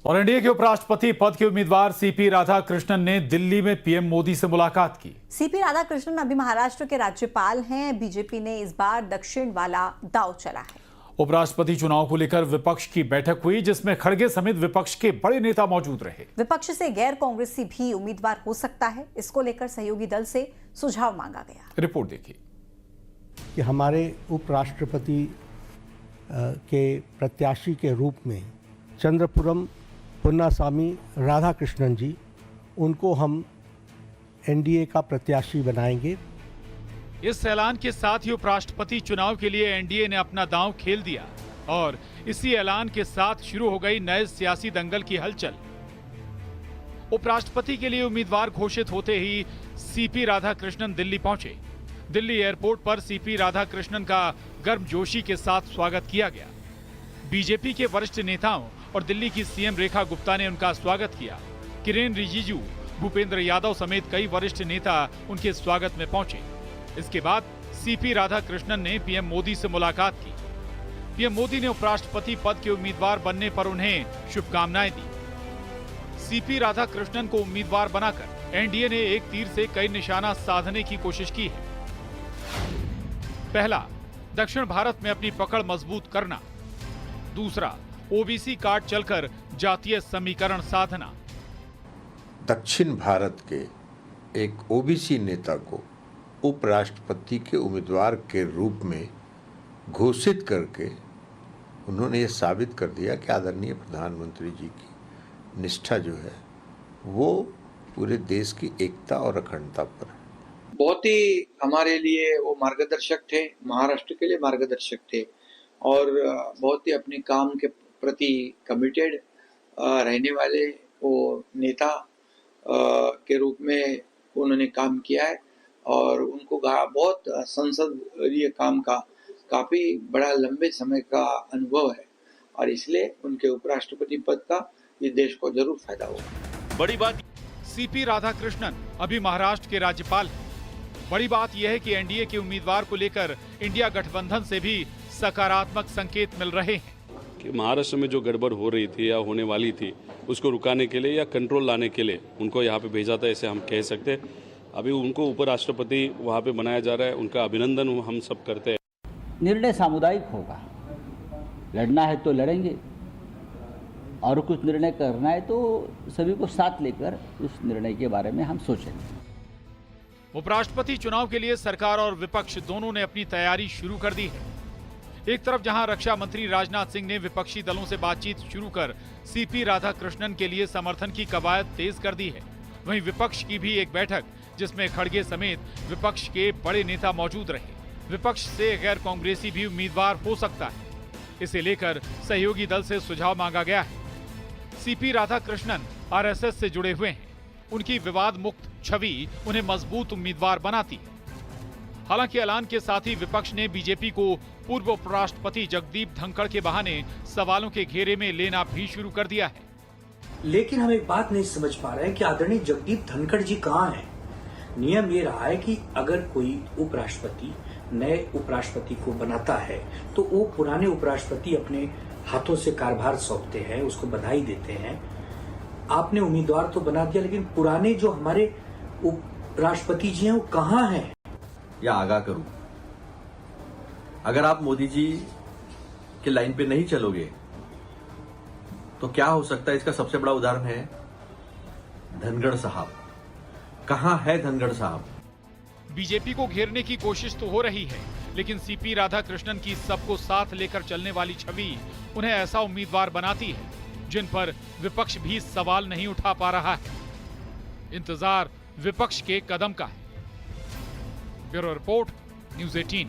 और एनडीए के उपराष्ट्रपति पद के उम्मीदवार सीपी राधाकृष्णन ने दिल्ली में पीएम मोदी से मुलाकात की। सीपी राधाकृष्णन अभी महाराष्ट्र के राज्यपाल हैं। बीजेपी ने इस बार दक्षिण वाला दांव चला है। उपराष्ट्रपति चुनाव को लेकर विपक्ष की बैठक हुई, जिसमें खड़गे समेत विपक्ष के बड़े नेता मौजूद रहे। विपक्ष से गैर कांग्रेसी भी उम्मीदवार हो सकता है, इसको लेकर सहयोगी दल से सुझाव मांगा गया। रिपोर्ट देखिए कि हमारे उपराष्ट्रपति के प्रत्याशी के रूप में चंद्रपुरम पुन्नास्वामी राधाकृष्णन जी, उनको हम एनडीए का प्रत्याशी बनाएंगे। इस ऐलान के साथ ही उपराष्ट्रपति चुनाव के लिए एनडीए ने अपना दांव खेल दिया और इसी ऐलान के साथ शुरू हो गई नए सियासी दंगल की हलचल। उपराष्ट्रपति के लिए उम्मीदवार घोषित होते ही सीपी राधाकृष्णन दिल्ली पहुंचे। दिल्ली एयरपोर्ट पर सीपी राधाकृष्णन का गर्मजोशी के साथ स्वागत किया गया। बीजेपी के वरिष्ठ नेताओं और दिल्ली की सीएम रेखा गुप्ता ने उनका स्वागत किया। किरेन रिजिजू, भूपेंद्र यादव समेत कई वरिष्ठ नेता उनके स्वागत में पहुंचे। इसके बाद सीपी राधाकृष्णन ने पीएम मोदी से मुलाकात की। पीएम मोदी ने उपराष्ट्रपति पद के उम्मीदवार बनने पर उन्हें शुभकामनाएं दी। सीपी राधाकृष्णन को उम्मीदवार बनाकर एनडीए ने एक तीर से कई निशाना साधने की कोशिश की है। पहला, दक्षिण भारत में अपनी पकड़ मजबूत करना। दूसरा, ओबीसी कार्ड चलकर जातीय समीकरण साधना। दक्षिण भारत के एक ओबीसी नेता को उपराष्ट्रपति के उम्मीदवार के रूप में घोषित करके उन्होंने ये साबित कर दिया कि आदरणीय प्रधानमंत्री जी की निष्ठा जो है वो पूरे देश की एकता और अखंडता पर है। बहुत ही हमारे लिए वो मार्गदर्शक थे, महाराष्ट्र के लिए मार्गदर्शक थे और बहुत ही अपने काम के प्रति कमिटेड रहने वाले वो नेता के रूप में उन्होंने काम किया है और उनको बहुत संसदीय काम का काफी बड़ा लंबे समय का अनुभव है और इसलिए उनके उपराष्ट्रपति पद का इस देश को जरूर फायदा होगा। बड़ी बात, सीपी राधाकृष्णन अभी महाराष्ट्र के राज्यपाल हैं। बड़ी बात यह है कि एनडीए के उम्मीदवार को लेकर इंडिया गठबंधन से भी सकारात्मक संकेत मिल रहे हैं कि महाराष्ट्र में जो गड़बड़ हो रही थी या होने वाली थी उसको रुकाने के लिए या कंट्रोल लाने के लिए उनको यहाँ पे भेजा था, ऐसे हम कह सकते हैं। अभी उनको उपराष्ट्रपति वहाँ पे बनाया जा रहा है, उनका अभिनंदन हम सब करते हैं। निर्णय सामुदायिक होगा, लड़ना है तो लड़ेंगे और कुछ निर्णय करना है तो सभी को साथ लेकर उस निर्णय के बारे में हम सोचेंगे। उपराष्ट्रपति चुनाव के लिए सरकार और विपक्ष दोनों ने अपनी तैयारी शुरू कर दी है। एक तरफ जहां रक्षा मंत्री राजनाथ सिंह ने विपक्षी दलों से बातचीत शुरू कर सीपी राधाकृष्णन के लिए समर्थन की कवायद तेज कर दी है, वहीं विपक्ष की भी एक बैठक जिसमें खड़गे समेत विपक्ष के बड़े नेता मौजूद रहे। विपक्ष से गैर कांग्रेसी भी उम्मीदवार हो सकता है, इसे लेकर सहयोगी दल से सुझाव मांगा गया है। सीपी राधाकृष्णन आरएसएस से जुड़े हुए हैं, उनकी विवाद मुक्त छवि उन्हें मजबूत उम्मीदवार बनाती है। हालांकि ऐलान के साथ ही विपक्ष ने बीजेपी को पूर्व उपराष्ट्रपति जगदीप धनखड़ के बहाने सवालों के घेरे में लेना भी शुरू कर दिया है। लेकिन हम एक बात नहीं समझ पा रहे हैं कि आदरणीय जगदीप धनखड़ जी कहाँ हैं। नियम ये रहा है कि अगर कोई उपराष्ट्रपति नए उपराष्ट्रपति को बनाता है तो वो पुराने उपराष्ट्रपति अपने हाथों से कार्यभार सौंपते हैं, उसको बधाई देते हैं। आपने उम्मीदवार तो बना दिया, लेकिन पुराने जो हमारे उपराष्ट्रपति जी हैं वो कहाँ हैं? या आगाह करूं, अगर आप मोदी जी के लाइन पे नहीं चलोगे तो क्या हो सकता है, इसका सबसे बड़ा उदाहरण है धनखड़ साहब। कहां है धनखड़ साहब? बीजेपी को घेरने की कोशिश तो हो रही है, लेकिन सीपी राधाकृष्णन की सबको साथ लेकर चलने वाली छवि उन्हें ऐसा उम्मीदवार बनाती है जिन पर विपक्ष भी सवाल नहीं उठा पा रहा है। इंतजार विपक्ष के कदम का है। Bureau report, news 18।